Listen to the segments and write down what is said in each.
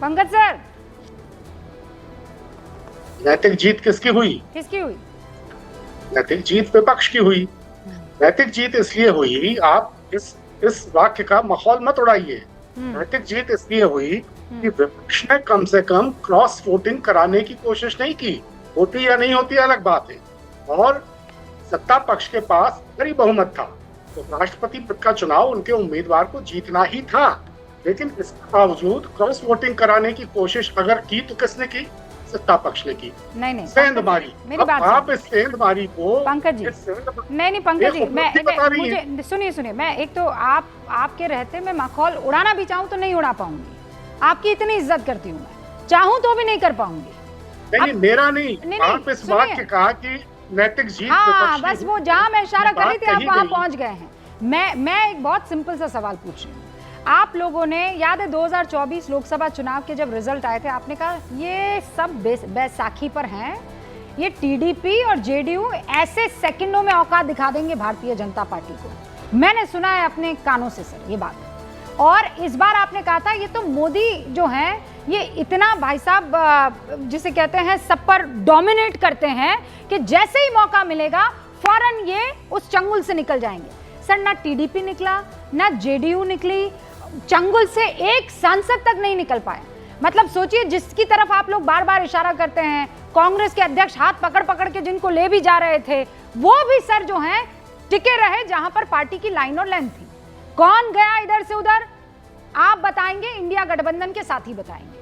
Pankaj sir, नैतिक जीत किसकी हुई? किसकी हुई? नैतिक जीत विपक्ष की हुई। नैतिक जीत इसलिए हुई, आप इस वाक्य का माहौल मत उड़ाइए। नैतिक जीत इसलिए हुई कि विपक्ष ने कम से कम क्रॉस वोटिंग कराने की कोशिश नहीं की। होती या नहीं होती अलग बात है। और सत्ता पक्ष के पास बड़ी बहुमत था, तो राष्ट्रपति पद का चुनाव उनके उम्मीदवार को जीतना ही था। लेकिन इसके बावजूद क्रॉस वोटिंग कराने की कोशिश अगर की तो किसने की? सत्ता पक्ष ने की। नहीं सेंधमारी। मेरी बात आप इस सेंधमारी को पंकज जी, नहीं पंकज जी, मुझे सुनिए, मैं एक तो आपके रहते मैं माहौल उड़ाना भी चाहूँ तो नहीं उड़ा पाऊंगी। आपकी इतनी इज्जत करती हूँ, मैं चाहूँ तो भी नहीं कर पाऊंगी। नहीं, मेरा नहीं, आप इस वाक्य का कि नैतिक जीत। हाँ, बस वो जहां मैं इशारा कर रही थी आप वहां पहुंच गए हैं। मैं एक बहुत सिंपल सा सवाल पूछ रही हूँ। आप लोगों ने याद है 2024 लोकसभा चुनाव के जब रिजल्ट आए थे, आपने कहा ये सब बैसाखी पर हैं, ये टीडीपी और जेडीयू ऐसे सेकंडों में औकात दिखा देंगे भारतीय जनता पार्टी को। मैंने सुना है अपने कानों से सर ये बात। और इस बार आपने कहा था ये तो मोदी जो हैं ये इतना भाई साहब जिसे कहते हैं सब पर डोमिनेट करते हैं कि जैसे ही मौका मिलेगा फौरन ये उस चंगुल से निकल जाएंगे। सर ना टीडीपी निकला ना जेडीयू निकली, चंगुल से एक सांसद तक नहीं निकल पाए। मतलब सोचिए, जिसकी तरफ आप लोग बार बार इशारा करते हैं, कांग्रेस के अध्यक्ष हाथ पकड़ पकड़ के जिनको ले भी जा रहे थे, वो भी सर जो हैं टिके रहे जहां पर पार्टी की लाइन और लेंथ थी। कौन गया इधर से उधर? आप बताएंगे, इंडिया गठबंधन के साथी बताएंगे।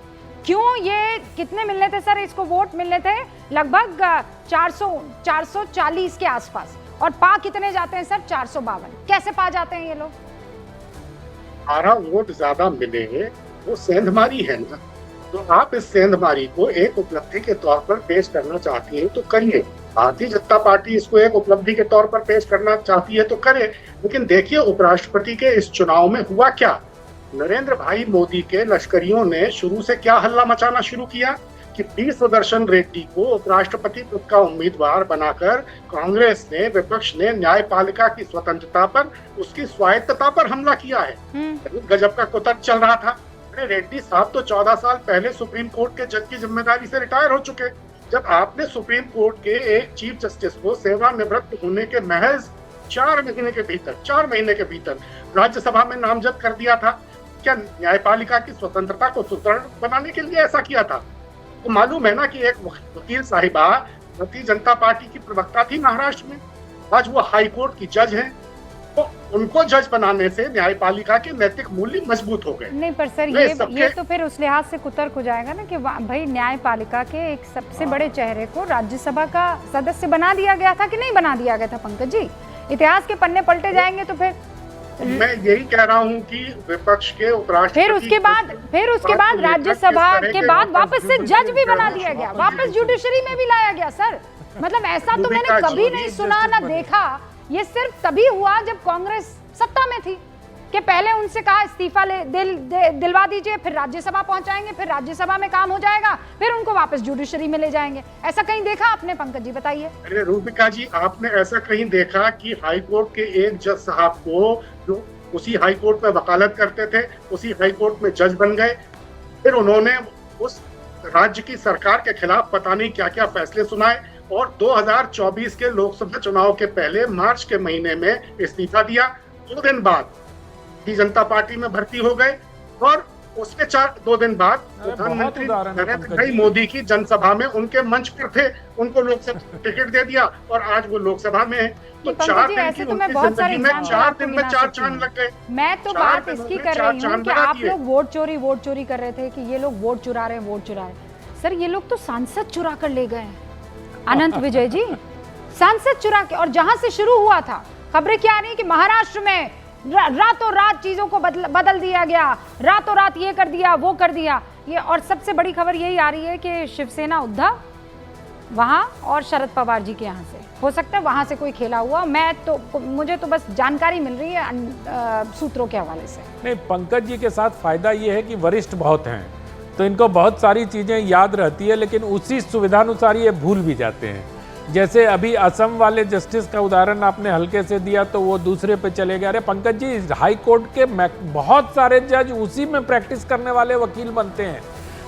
क्यों ये कितने मिलने थे सर? इसको वोट मिलने थे लगभग 440 के आसपास, और पा कितने जाते हैं सर? 452। कैसे पा जाते हैं ये लोग? 12 वोट ज्यादा मिले, वो सेंधमारी है ना। तो आप इस सेंधमारी को एक उपलब्धि के तौर पर पेश करना चाहती है तो करिए। भारतीय जनता पार्टी इसको एक उपलब्धि के तौर पर पेश करना चाहती है तो करे। लेकिन देखिए उपराष्ट्रपति के इस चुनाव में हुआ क्या। नरेंद्र भाई मोदी के लश्करियों ने शुरू से क्या हल्ला मचाना शुरू किया कि पी सुदर्शन रेड्डी को उपराष्ट्रपति पद का उम्मीदवार बनाकर कांग्रेस ने, विपक्ष ने न्यायपालिका की स्वतंत्रता पर, उसकी स्वायत्तता पर हमला किया है। गजब का कुतर्क चल रहा था। अरे रेड्डी साहब तो 14 साल पहले सुप्रीम कोर्ट के जज की जिम्मेदारी से रिटायर हो चुके। जब आपने सुप्रीम कोर्ट के एक चीफ जस्टिस को सेवानिवृत्त होने के महज 4 महीने के भीतर राज्यसभा में नामजद कर दिया था, क्या न्यायपालिका की स्वतंत्रता को सुदृढ़ बनाने के लिए ऐसा किया था? तो मालूम है ना कि एक वकील साहिबा भारतीय जनता पार्टी की प्रवक्ता थी महाराष्ट्र में, आज वो हाई कोर्ट की जज हैं। तो उनको जज बनाने से न्यायपालिका के नैतिक मूल्य मजबूत हो गए। नहीं पर सर ये तो फिर उस लिहाज से कुतर्क हो जाएगा ना कि भाई न्यायपालिका के एक सबसे बड़े चेहरे को राज्यसभा का सदस्य बना दिया गया था कि नहीं बना दिया गया था? पंकज जी, इतिहास के पन्ने पलटे जाएंगे तो फिर मैं यही कह रहा हूँ कि विपक्ष के उपराष्ट्रपति फिर उसके बाद राज्यसभा के बाद वापस से जज भी बना दिया गया, वापस जुडिशरी में भी लाया गया। सर मतलब ऐसा तो मैंने कभी नहीं सुना ना देखा। ये सिर्फ तभी हुआ जब कांग्रेस सत्ता में थी कि पहले उनसे कहा इस्तीफा दिलवा दीजिए, फिर राज्यसभा पहुंचाएंगे, फिर राज्यसभा में काम हो जाएगा, फिर उनको वापस जुडिशरी में ले जाएंगे। ऐसा कहीं देखा आपने पंकज जी? बताइए। अरे रूपिका जी, आपने ऐसा कहीं देखा कि हाई कोर्ट के एक जज साहब को, जो उसी हाई कोर्ट में वकालत करते थे, उसी हाई कोर्ट में जज बन गए, फिर उन्होंने उस राज्य की सरकार के खिलाफ पता नहीं क्या क्या फैसले सुनाए, और 2024 के लोकसभा चुनाव के पहले मार्च के महीने में इस्तीफा दिया। 2 दिन बाद भारतीय जनता पार्टी में भर्ती हो गए, और उसके 2 दिन बाद प्रधानमंत्री नरेंद्र भाई मोदी की जनसभा में उनके मंच पर थे, उनको लोकसभा टिकट दे दिया, और आज वो लोकसभा में है। तो 4 दिन की उनकी जिंदगी में 4 दिन में 4 चांद लग गए। मैं तो बात इसकी कर रही हूँ कि आप लोग वोट चोरी कर रहे थे कि ये लोग वोट चुरा रहे हैं। सर ये लोग तो सांसद चुरा कर ले गए हैं, अनंत विजय जी, सांसद चुरा के। और जहां से शुरू हुआ था, खबरें क्या आ रही है कि महाराष्ट्र में रातों रात चीजों को बदल दिया गया, रातों रात ये कर दिया वो कर दिया ये। और सबसे बड़ी खबर यही आ रही है कि शिवसेना उद्धव वहां और शरद पवार जी के यहाँ से, हो सकता है वहां से कोई खेला हुआ। मुझे तो बस जानकारी मिल रही है सूत्रों के हवाले से। नहीं, पंकज जी के साथ फायदा ये है कि वरिष्ठ बहुत हैं, तो इनको बहुत सारी चीज़ें याद रहती है, लेकिन उसी सुविधानुसार ये भूल भी जाते हैं। जैसे अभी असम वाले जस्टिस का उदाहरण आपने हल्के से दिया तो वो दूसरे पे चले गए। अरे पंकज जी, हाई कोर्ट के बहुत सारे जज उसी में प्रैक्टिस करने वाले वकील बनते हैं।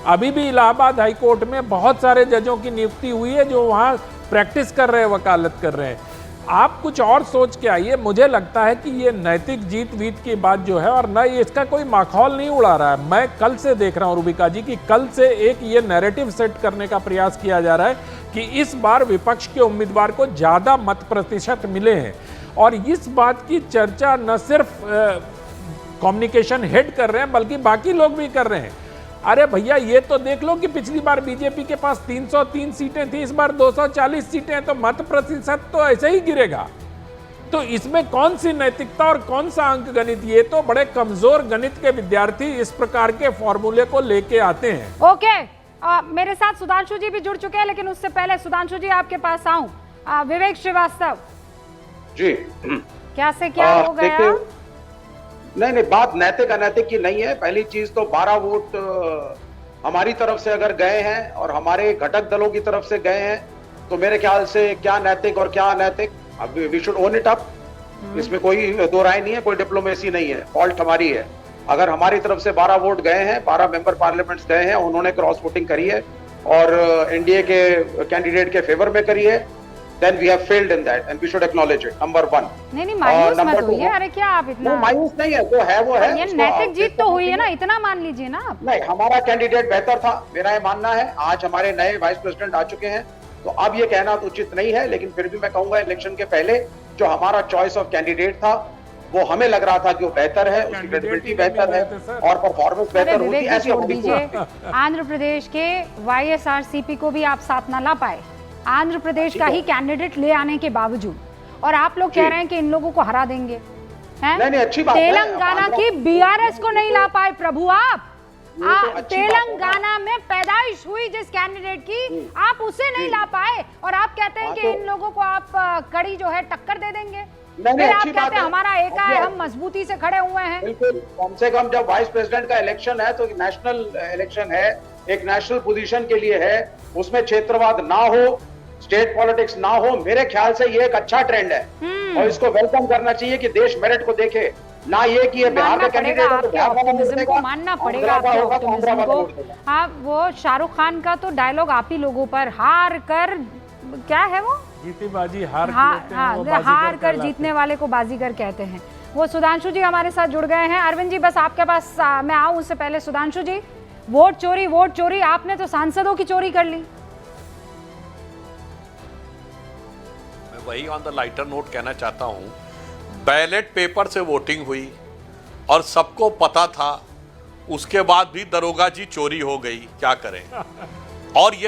अभी भी इलाहाबाद हाई कोर्ट में बहुत सारे जजों की नियुक्ति हुई है जो वहाँ प्रैक्टिस कर रहे हैं, वकालत कर रहे हैं। आप कुछ और सोच के आइए। मुझे लगता है कि ये नैतिक जीत वीत की बात जो है, और न इसका कोई माखौल नहीं उड़ा रहा है। मैं कल से देख रहा हूँ रूबिका जी कि कल से एक ये नैरेटिव सेट करने का प्रयास किया जा रहा है कि इस बार विपक्ष के उम्मीदवार को ज़्यादा मत प्रतिशत मिले हैं। और इस बात की चर्चा न सिर्फ कम्युनिकेशन हेड कर रहे हैं बल्कि बाकी लोग भी कर रहे हैं। अरे भैया ये तो देख लो कि पिछली बार बीजेपी के पास 303 सीटें थी, इस बार 240 सीटें हैं, तो मत प्रतिशत तो ऐसे ही गिरेगा। तो इसमें कौन सी नैतिकता और कौन सा अंक गणित? ये तो बड़े कमजोर गणित के विद्यार्थी इस प्रकार के फॉर्मूले को लेके आते हैं। ओके, मेरे साथ सुधांशु जी भी जुड़ चुके हैं, लेकिन उससे पहले सुधांशु जी आपके पास आऊं। विवेक श्रीवास्तव जी, क्या से क्या हो गया? नहीं, बात नैतिक अनैतिक की नहीं है। पहली चीज तो 12 वोट हमारी तरफ से अगर गए हैं और हमारे घटक दलों की तरफ से गए हैं तो मेरे ख्याल से क्या नैतिक और क्या अनैतिक, अब we should own it up. इसमें कोई दो राय नहीं है, कोई डिप्लोमेसी नहीं है। फॉल्ट हमारी है। अगर हमारी तरफ से 12 वोट गए हैं, 12 मेंबर पार्लियामेंट्स गए हैं, उन्होंने क्रॉस वोटिंग करी है और एनडीए के कैंडिडेट के फेवर में करी है, then we have failed in that and we should acknowledge it, number 1। नहीं मायूस मत होइए। अरे क्या आप इतना मायूस नहीं है, वो है ये नैतिक जीत तो हुई है ना, इतना मान लीजिए ना आप। नहीं, हमारा कैंडिडेट बेहतर था, मेरा ये मानना है। आज हमारे नए वाइस प्रेसिडेंट आ चुके हैं, तो अब ये कहना तो उचित नहीं है, लेकिन फिर भी मैं कहूंगा इलेक्शन के पहले जो हमारा चॉइस ऑफ कैंडिडेट था वो हमें लग रहा था कि वो बेहतर है, उसकी क्रेडिबिलिटी बेहतर है और परफॉर्मेंस बेहतर होती है। ऐसी आंध्र प्रदेश के वाईएसआरसीपी को भी आप साथ ना ला पाए, आंध्र प्रदेश का ही कैंडिडेट ले आने के बावजूद, और आप लोग कह रहे हैं कि इन लोगों को हरा देंगे। नहीं, अच्छी बात है। तेलंगाना की बीआरएस को नहीं ला पाए प्रभु आप। तेलंगाना में पैदाइश हुई जिस कैंडिडेट की, आप उसे नहीं ला पाए और आप कहते हैं कि इन लोगों को आप कड़ी जो है टक्कर दे देंगे। फिर आप कहते हैं हमारा एका है, हम मजबूती से खड़े हुए हैं। बिल्कुल, कम से कम जब वाइस प्रेसिडेंट का इलेक्शन है तो नेशनल इलेक्शन है, एक नेशनल पोजीशन के लिए है, उसमें क्षेत्रवाद ना हो, स्टेट पॉलिटिक्स ना हो। मेरे ख्याल से ये एक अच्छा ट्रेंड है और इसको वेलकम करना चाहिए कि देश मेरिट को देखे, ना ये कि ये बिहार का कैंडिडेट है तो बिहार वाला वोट देगा, मानना पड़ेगा आपके ऑप्टिमिज्म को। हाँ, वो शाहरुख खान का तो डायलॉग आप ही लोगों पर, हार कर क्या है वो, जीती बाजी हार हार कर जीतने वाले को बाजीगर कहते हैं। वो सुधांशु जी हमारे साथ जुड़ गए हैं। अरविंद जी, बस आपके पास मैं आऊं उससे पहले सुधांशु जी, वोट चोरी, आपने तो सांसदों की चोरी कर ली। मैं वही ऑन द लाइटर नोट कहना चाहता हूं, बैलेट पेपर से वोटिंग हुई और सबको पता था, उसके बाद भी दरोगा जी चोरी हो गई, क्या करें। और ये